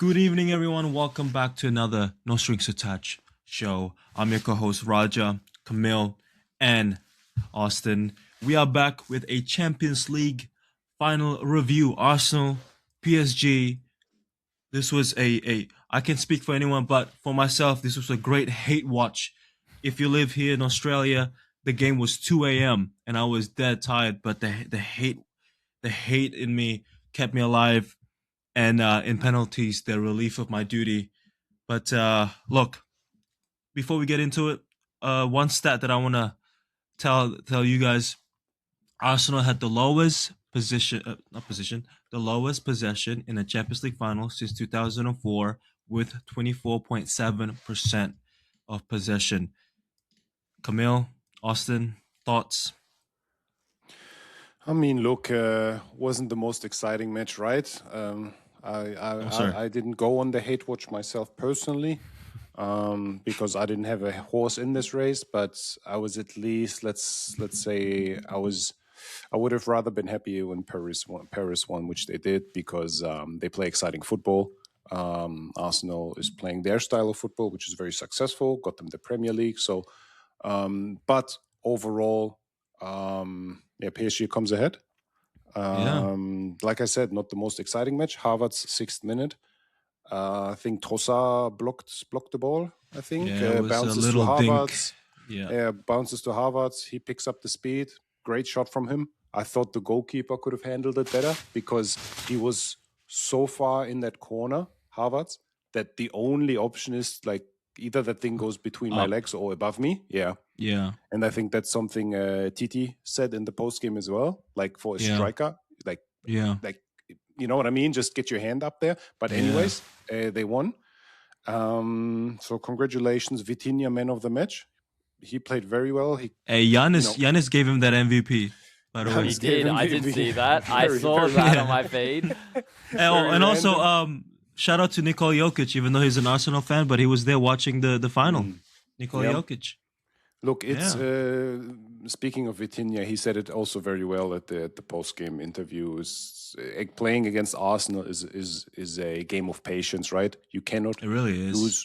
Good evening, everyone. Welcome back to another No Strings Attached show. I'm your co-host Raja, Camille, and Austin. We are back with a Champions League final review. Arsenal, PSG. This was a I can speak for anyone, but for myself, this was a great hate watch. If you live here in Australia, the game was 2 a.m. and I was dead tired, but the hate in me kept me alive, and in penalties, the relief of my duty. But look, before we get into it, one stat that I want to tell you guys: Arsenal had the lowest position, not position, the lowest possession in a Champions League final since 2004, with 24.7% of possession. Camille, Austin, thoughts? I mean, look, wasn't the most exciting match, right? I, I, Oh, sorry. I didn't go on the hate watch myself personally because I didn't have a horse in this race, but I was at least, let's say, I would have rather been happy when Paris won, which they did because they play exciting football. Arsenal is playing their style of football, which is very successful, got them the Premier League. So, but overall, yeah, PSG comes ahead. Yeah, Like I said, not the most exciting match. Havertz, 6th minute. I think Trossard blocked the ball. I think yeah, it was a bounces to little dink. Havertz. Yeah, Yeah, bounces to Havertz. He picks up the speed. Great shot from him. I thought the goalkeeper could have handled it better because he was so far in that corner, Havertz, that the only option is like either that thing goes between my up. legs or above me. Yeah. Yeah, And I think that's something Titi said in the post game as well. Like for a yeah, striker, like yeah, like you know what I mean. Just get your hand up there. But yeah. anyways, they won. So congratulations, Vitinha, man of the match. He played very well. He, Hey, you Giannis, know, Giannis gave him that MVP. By the way, He Giannis gave did. him I the did see MVP. that. I Very, saw very, that Yeah. on my feed. very And also, random. shout out to Nikola Jokic, even though he's an Arsenal fan, but he was there watching the final. Mm, Nikola yeah. Jokic. Look, it's Yeah. speaking of Vitinha, he said it also very well at the post game interviews. Playing against Arsenal is a game of patience, right? You cannot It really is.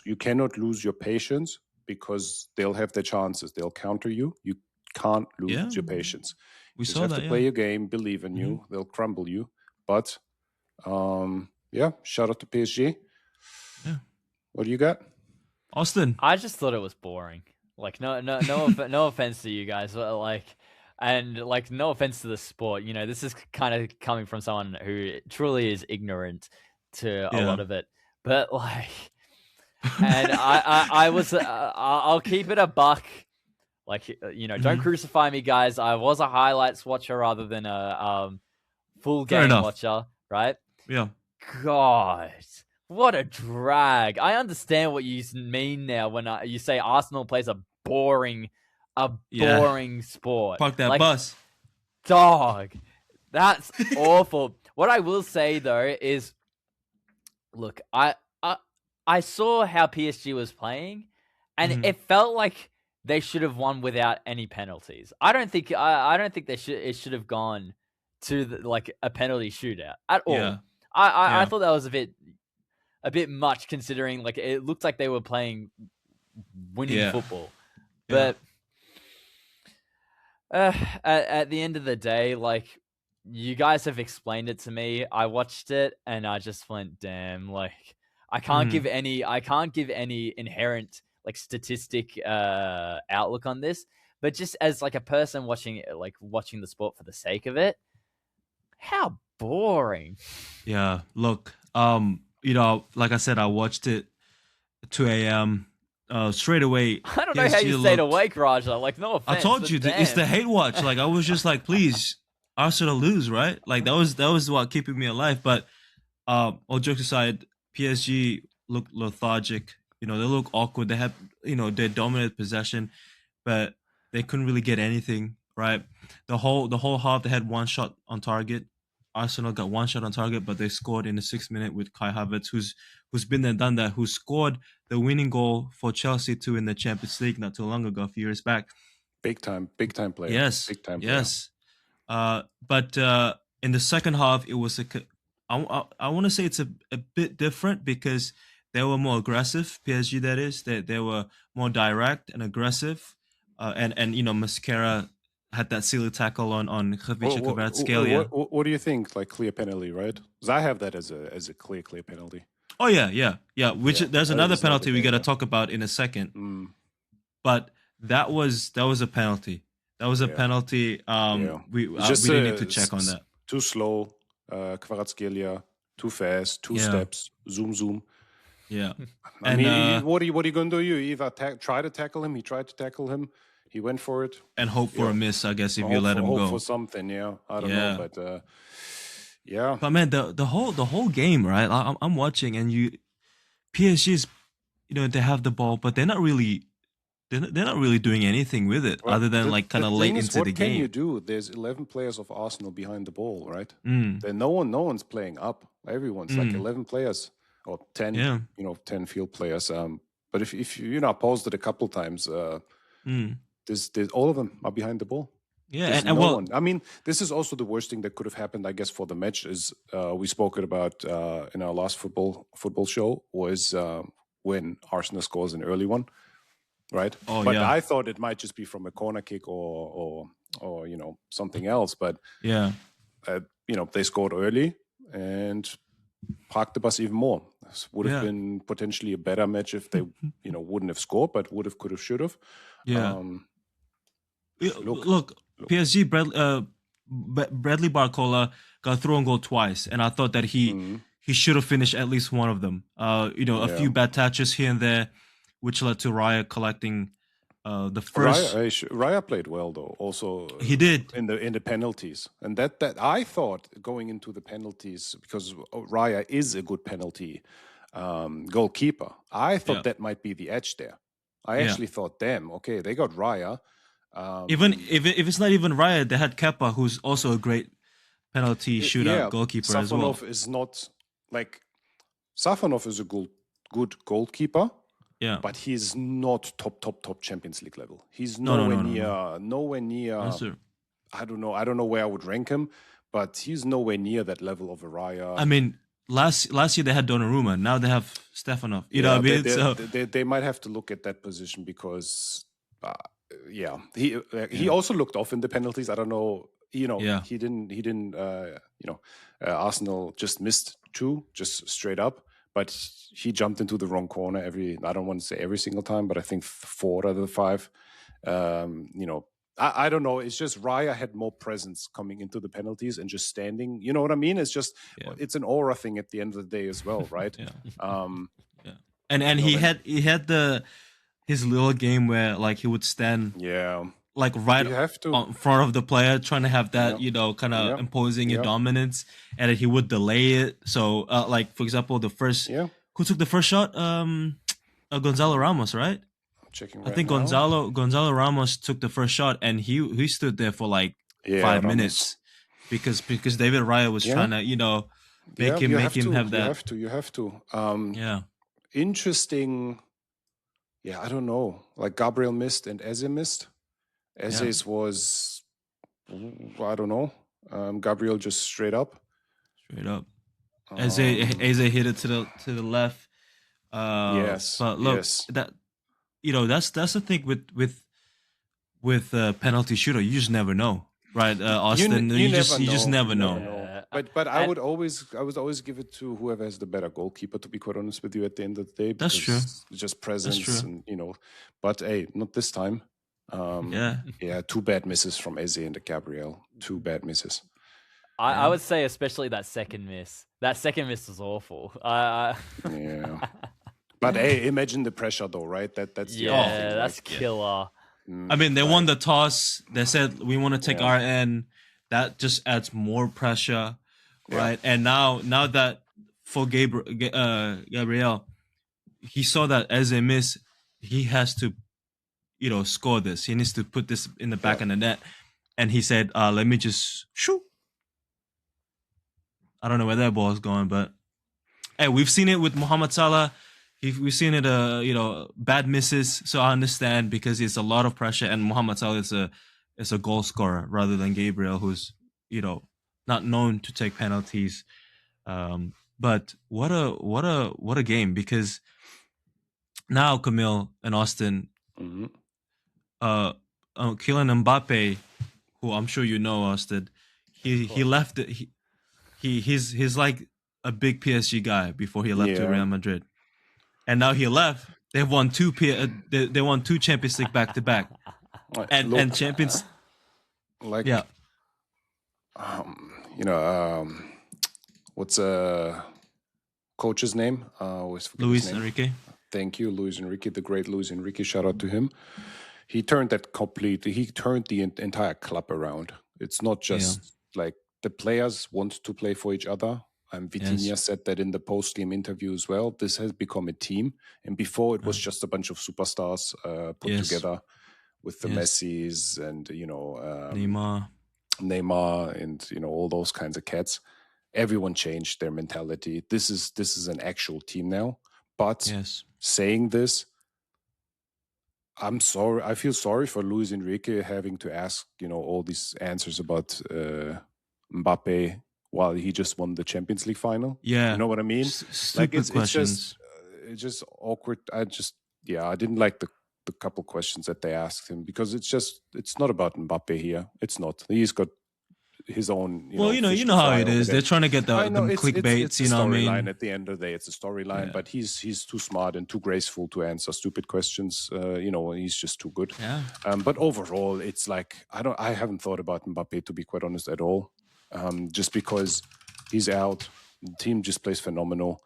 lose your patience because they'll have their chances. They'll counter you. You can't Yeah, lose your patience. we You just saw have to that. play Yeah. your game, believe in Hmm. you. They'll crumble you. But yeah, shout out to PSG. Yeah. What do you got? Austin. I just thought it was boring. Like no offense to you guys, but like no offense to the sport. You know, this is kind of coming from someone who truly is ignorant to a lot Yeah. of it. But like, and I was I'll keep it a buck. Like don't Mhm. crucify me, guys. I was a highlights watcher rather than a full Fair game enough. watcher, right? Yeah. God, what a drag! I understand what you mean now when you say Arsenal plays a boring Yeah. sport. Park that Like, bus. dog, that's awful. What I will say though is, look, I saw how PSG was playing, and Mhm. it felt like they should have won without any penalties. I don't think it should have gone to like a penalty shootout at all. Yeah. I Yeah. thought that was a bit much considering like it looked like they were playing winning Yeah. football. Yeah. But at the end of the day, like you guys have explained it to me. I watched it and I just went, damn, like I can't Mhm. give any inherent like statistic outlook on this, but just as like a person watching the sport for the sake of it, how boring. Yeah. Look, like I said, I watched it at 2 a.m. Straight away, I don't know how PSG you stayed looked. awake, Raja. Like, no I offense. told but you it's the damn. hate watch. Like I was just like, please, Arsenal lose, right? Like that was what keeping me alive. But all jokes aside, PSG look lethargic. They look awkward. They have their dominant possession, but they couldn't really get anything right. The whole half they had one shot on target. Arsenal got one shot on target, but they scored in the 6th minute with Kai Havertz, who's been there, done that, who scored the winning goal for Chelsea too in the Champions League not too long ago, a few years back. Big time player. Yes, Big time player. yes. But in the second half, it was I want to say it's a bit different because they were more aggressive. PSG, that is, they were more direct and aggressive, and Mascara had that silly tackle on Khvicha Kvaratskhelia. What do you think? Like clear penalty, right? 'Cause I have that as a clear penalty. Oh yeah. Which Yeah, there's that another was not penalty we got to debate, talk about in a second. Mm, But that was a penalty. That was a Yeah. penalty. yeah. We It's just really need to check on that. Too slow, Kvaratskhelia, too fast, two Yeah. steps, zoom. Yeah. I And mean, what are you gonna do? You either try to tackle him. He tried to tackle him. He went for it. and hope for Yeah. a miss, I guess, if you let him hope go. for something. Yeah, I don't Yeah. know, but yeah. But man, the whole game, right? I'm watching, and PSG's, they have the ball, but they're not really doing anything with it Well, other than the- like kind of the late thing is, into the What can you game. do? There's 11 players of Arsenal behind the ball, right? Mm, Then no one's playing up. Everyone's like 11 players or 10, yeah. 10 field players. But if you paused it a couple times, Mm, there's all of them are behind the ball. yeah. There's And no well, one. I mean, this is also the worst thing that could have happened, I guess, for the match. Is we spoke it about in our last football show was when Arsenal scores an early one, right? Oh, but yeah. I thought it might just be from a corner kick or something else. But yeah. they scored early and parked the bus even more. This would have Yeah. been potentially a better match if they wouldn't have scored, but would have, could have, should have. Yeah. Yeah, look, Look, PSG, Bradley Barcola got through and goal twice, and I thought that he should have finished at least one of them. A Yeah. few bad touches here and there, which led to Raya collecting the first. Raya played well though. Also, He did. in the penalties, and that I thought going into the penalties, because Raya is a good penalty goalkeeper. I thought Yeah. that might be the edge there. I Yeah. actually thought, damn, okay, they got Raya. Even if it's not even Raya, they had Kepa, who's also a great penalty shootout goalkeeper as well. Safonov is not like Safonov is a good goalkeeper. Yeah, But he's not top Champions League level. He's No, nowhere no. nowhere near. That's true. I don't know where I would rank him, but he's nowhere near that level of Araya. I mean, last year they had Donnarumma. Now they have Stefanov. You know what I mean? They might have to look at that position because, he also looked off in the penalties. I don't know. Yeah. He didn't. Arsenal just missed two, just straight up. But he jumped into the wrong corner I don't want to say every single time, but I think 4 out of the 5. I don't know. It's just Raya had more presence coming into the penalties and just standing. You know what I mean? It's just, it's an aura thing at the end of the day as well, right? Yeah. And he had his little game where like he would stand like right You have to. in front of the player, trying to have that kind of Yeah. imposing your Yeah. dominance, and then he would delay it. So like for example, the first who took the first shot? Gonzalo Ramos, right? I'm checking I right think now. Gonzalo Ramos took the first shot, and he stood there for like 5 Ramos. minutes because David Raya was trying to make him have that. You have to. Yeah. Interesting. Yeah, I don't know. Like Gabriel missed and Eze missed. Eze's was, I don't know. Gabriel just straight up. Straight up. Eze hit it to the left. Yes. But look, yes. that's the thing with penalty shooter. You just never know, right, Austin? You just never know. Yeah. But I would always give it to whoever has the better goalkeeper. To be quite honest with you, at the end of the day, That's true. because it's just presence, true. and But hey, not this time. Yeah. 2 bad misses from Eze and Gabriel. 2 bad misses. I would say especially that second miss. That second miss was awful. Yeah. But hey, imagine the pressure though, right? That's the other thing, that's like, killer. I mean, they won the toss. They said we want to take our end. That just adds more pressure, right? And now that for Gabriel, he saw that as a miss, he has to, score this. He needs to put this in the back of the net, and he said, "Let me just shoot." I don't know where that ball is going, but hey, we've seen it with Mohamed Salah. We've seen it, bad misses. So I understand because it's a lot of pressure, and Mohamed Salah is a goal scorer rather than Gabriel, who's not known to take penalties. But what a game, because now Camille and Austin, Mhm. Kylian Mbappe, who I'm sure you know, Austin, he course. left it. He's like a big PSG guy before he left to Yeah. Real Madrid, and now he left. They've won they won two Champions League back to back, and Look, Champions. like, Yeah, you know, what's coach's name? I always forget his Luis name. Enrique. Thank you, Luis Enrique, the great Luis Enrique. Shout out to him. He turned the entire club around. It's not just like the players want to play for each other. Vitinha said that in the post-game interview as well. This has become a team, and before it was just a bunch of superstars put Yes. together with the Yes. Messis and Neymar. and all those kinds of cats. Everyone changed their mentality. This is an actual team now. But Yes. saying this, I'm sorry. I feel sorry for Luis Enrique having to ask all these answers about Mbappe while he just won the Champions League final. Yeah. You know what I mean? Stupid questions. It's just awkward. I didn't like the couple questions that they asked him, because it's not about Mbappe here. It's not. He's got his own. Well, you know how it is. They're trying to get the clickbaits. You know what I mean? At the end of the day, it's a storyline. But he's too smart and too graceful to answer stupid questions. He's just too good. Yeah. But overall, it's like I haven't thought about Mbappe, to be quite honest, at all. Just because he's out, the team just plays phenomenal.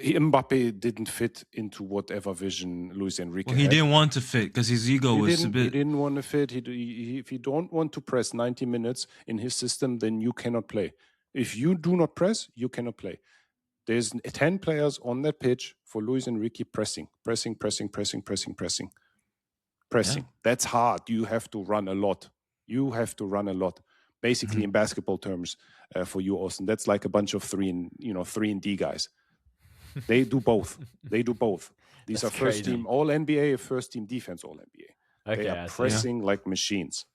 Mbappe didn't fit into whatever vision Luis Enrique Well, he had. didn't want to fit because his ego was a He bit. didn't want to fit. If you don't want to press 90 minutes in his system, then you cannot play. If you do not press, you cannot play. There's 10 players on that pitch for Luis Enrique pressing. That's hard. You have to run a lot. Basically, in basketball terms, for you, Austin, that's like a bunch of 3 and D guys. They do both. These That's are first crazy. team All NBA, first team defense All NBA. Okay, They I are see. pressing like machines.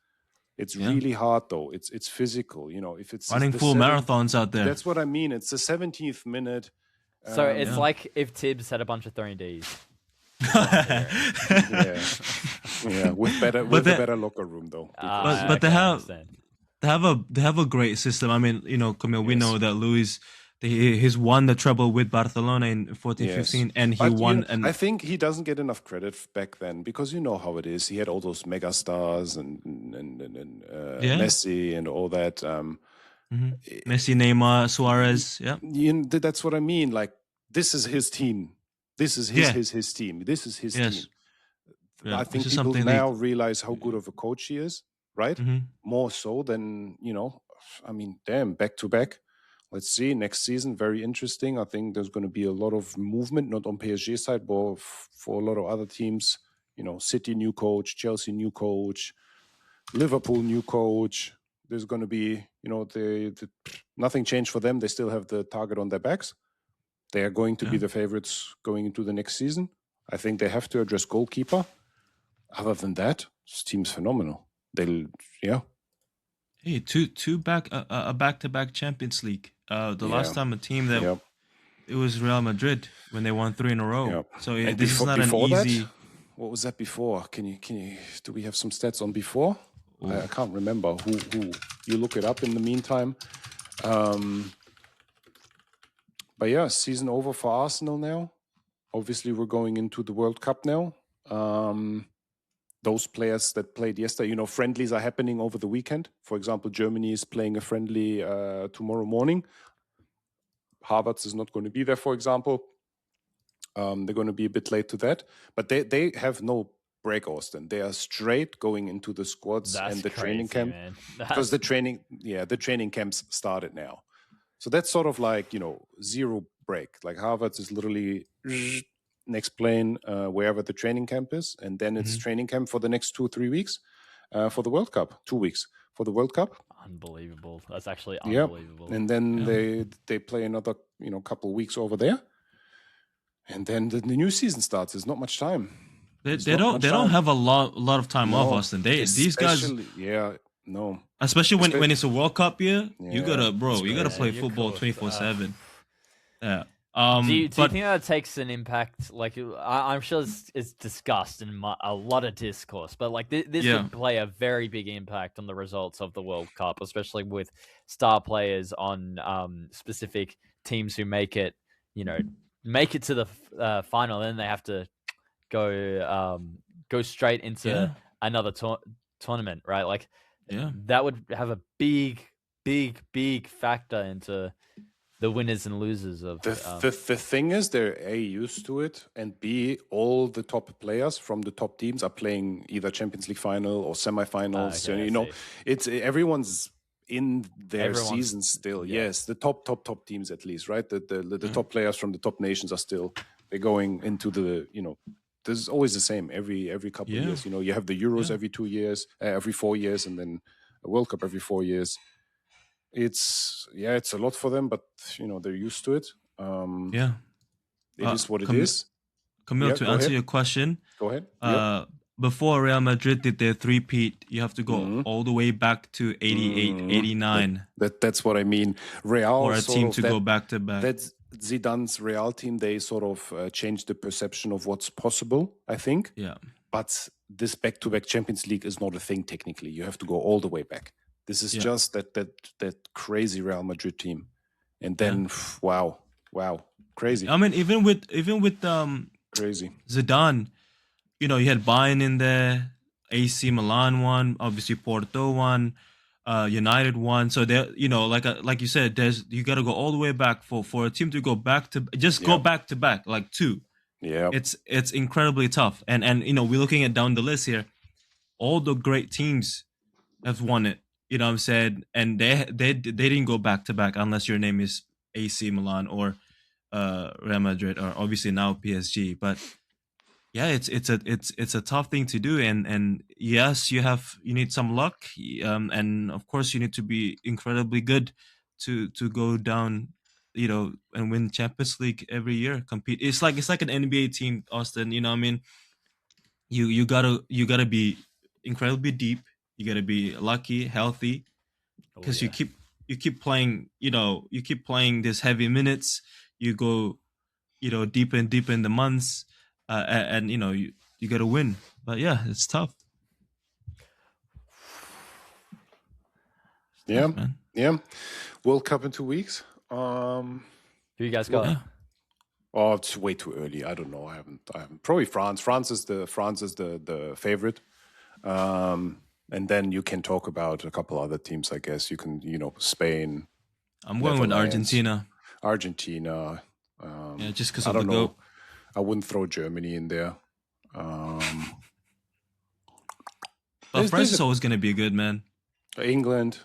It's really hard though. It's physical. If it's Running the full marathons out there. That's what I mean. It's the 17th minute. So it's Yeah. like if Tibbs had a bunch of 3Ds. Yeah, with a better locker room though. But they have a great system. I mean, Camille, we know that Luis, he's won the treble with Barcelona in 14-15, and he But, won. I think he doesn't get enough credit back then, because you know how it is. He had all those mega stars and Messi and all that. Messi, Neymar, Suarez. Yeah. That's what I mean. Like, this is his team. This is his team. This is his team. Yeah, I think this is people something now realize how good of a coach he is, right? Mhm. More so than, damn, back to back. Let's see, next season, very interesting. I think there's going to be a lot of movement, not on PSG side, but for a lot of other teams. City new coach, Chelsea new coach, Liverpool new coach. There's going to be, nothing changed for them. They still have the target on their backs. They are going to be the favorites going into the next season. I think they have to address goalkeeper. Other than that, this team's phenomenal. Hey, a back-to-back Champions League. The last time a team that it was Real Madrid when they won 3 in a row. Yeah. So And this is not an easy. What was that before? Can you? Do we have some stats on before? I can't remember. Who? You look it up in the meantime. But yeah, season over for Arsenal now. Obviously, we're going into the World Cup now. Those players that played yesterday, friendlies are happening over the weekend. For example, Germany is playing a friendly tomorrow morning. Havertz is not going to be there, for example. They're going to be a bit late to that. But they have no break, Austin. They are straight going into the squads and the training camp. Man. Because the training camps started now. So that's sort of like, zero break. Like Havertz is literally next plane wherever the training camp is. And then it's training camp for the next 2 or 3 weeks for the World Cup. 2 weeks for the World Cup. Unbelievable. That's actually unbelievable. Yeah. And then they play another, couple weeks over there. And then the new season starts. There's not much time. They don't have a lot of time off, Austin. These guys. No. Especially when it's a World Cup year, you Yeah, gotta, it's bro, you gotta crazy. play You're football cool. 24/7. Yeah. Do you But think that takes an impact? Like, I'm sure it's discussed in a lot of discourse, but like this yeah, would play a very big impact on the results of the World Cup, especially with star players on specific teams who make it, make it to the final, then they have to go straight into yeah, another tournament, right? Like yeah, that would have a big factor into the winners and losers of The thing is, they're A, used to it, and B, all the top players from the top teams are playing either Champions League final or semifinals. So, okay, I you know, see. it's everyone's in their Everyone's- season still. yeah. Yes, the top teams at least, right? The top players from the top nations are still, they're going into the, this is always the same every couple of Yeah. years. You have the Euros Yeah. every 2 years, every 4 years, and then a World Cup every 4 years. It's a lot for them, but they're used to it. yeah. It is what it Camille, is. Camille, Yeah, to go answer ahead. your question, Go ahead. Yep. before Real Madrid did their three-peat, you have to go Mhm. all the way back to 88, Mhm. 89 That's what I mean. Real for a sort team of to go back to back. That's Zidane's Real team. They sort of changed the perception of what's possible, I think. Yeah, But this back-to-back Champions League is not a thing technically. You have to go all the way back. This is Yeah. just that crazy Real Madrid team, and then wow, crazy, I mean, even with crazy. Zidane, you had Bayern in there, AC Milan won, obviously Porto won, United won. So there, like you said, you got to go all the way back for a team to go back to go Yeah. back to back like two. Yeah, It's incredibly tough, and we're looking at down the list here. All the great teams have won it. You know what I'm saying? And they didn't go back to back unless your name is AC Milan or Real Madrid or obviously now PSG. But yeah, it's a tough thing to do, and yes, you need some luck, and of course you need to be incredibly good to go down, and win Champions League every year. Compete. It's like an NBA team, Austin. You know what I mean? You gotta be incredibly deep. You gotta be lucky, healthy, Oh, because yeah. you keep playing. You keep playing these heavy minutes. You go, deep and deep in the months, and you got to win. But yeah, it's tough. yeah, Man. yeah. World Cup in 2 weeks. Who you guys got? Yeah. Oh, it's way too early. I don't know. I haven't. Probably France. France is the favorite. And then you can talk about a couple other teams. I guess you can. Spain, I'm going with Netherlands. Argentina. Argentina. Yeah, just because I of the don't know. goat. I wouldn't throw Germany in there. But There's France a- is always going to be good, man. England.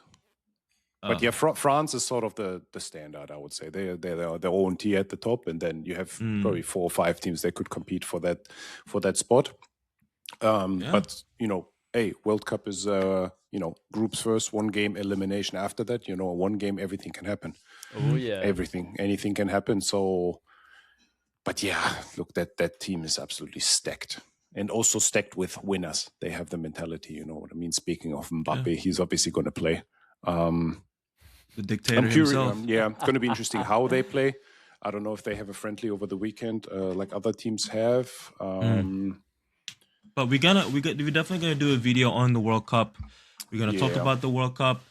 But Uh, yeah, France is sort of the standard. I would say they're their own tier at the top, and then you have probably 4 or 5 teams that could compete for that spot. Yeah. But hey, World Cup is groups first, 1 game elimination after that. 1 game, everything can happen. Oh yeah. Anything can happen. So, but yeah, look, that team is absolutely stacked, and also stacked with winners. They have the mentality. You know what I mean? Speaking of Mbappe, he's obviously going to play. the dictator I'm curious. himself. Yeah, it's going to be interesting how they play. I don't know if they have a friendly over the weekend, like other teams have. But we're definitely gonna do a video on the World Cup. We're gonna talk Yeah. about the World Cup.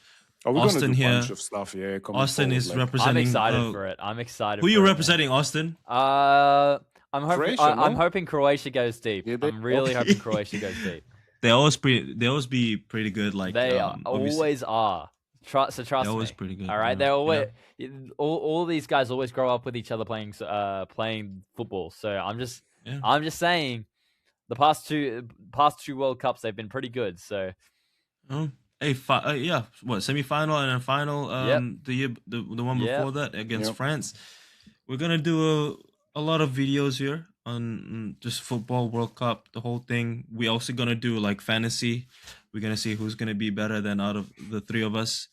We're going to Austin do a here. bunch of stuff. Yeah, coming Austin forward, is like- I'm representing. excited for it. I'm excited. Who for you it, man. representing, Austin? I'm hoping. Croatia, I'm no? hoping Croatia goes deep. Yeah, they- I'm really okay. hoping Croatia goes deep. They always be pretty good. Like They obviously, always are. Trust they're always me. pretty good. All right, yeah, they're always yeah. all these guys always grow up with each other playing football. So I'm just saying, the past two World Cups they've been pretty good. So Oh, hey, yeah, what semi-final and then final? The one Yep. before that against Yep. France. We're gonna do a lot of videos here on just football World Cup, the whole thing. We also gonna do like fantasy. We're gonna see who's gonna be better than out of the 3 of us.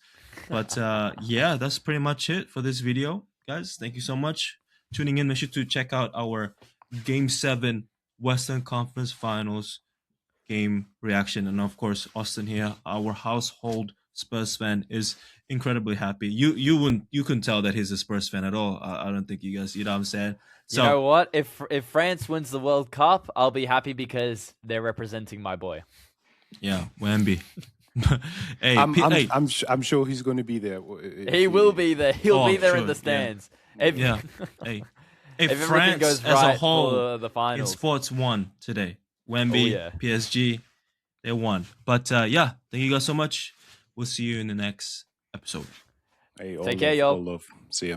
But yeah, that's pretty much it for this video, guys. Thank you so much tuning in. Make sure to check out our Game 7 Western Conference Finals game reaction, and of course Austin here, our household Spurs fan, is incredibly happy. You couldn't tell that he's a Spurs fan at all. I don't think you guys, you know what I'm saying. So You know what? If France wins the World Cup, I'll be happy because they're representing my boy. yeah, Wemby. Hey, I'm sure he's going to be there. He will be there. He'll be there in sure, the stands. If, yeah, hey, if everything France goes as right a whole for the in finals. sports won today. Wemby, yeah. PSG, they won. But yeah, thank you guys so much. We'll see you in the next episode. Hey, Take care, y'all. all love. See ya.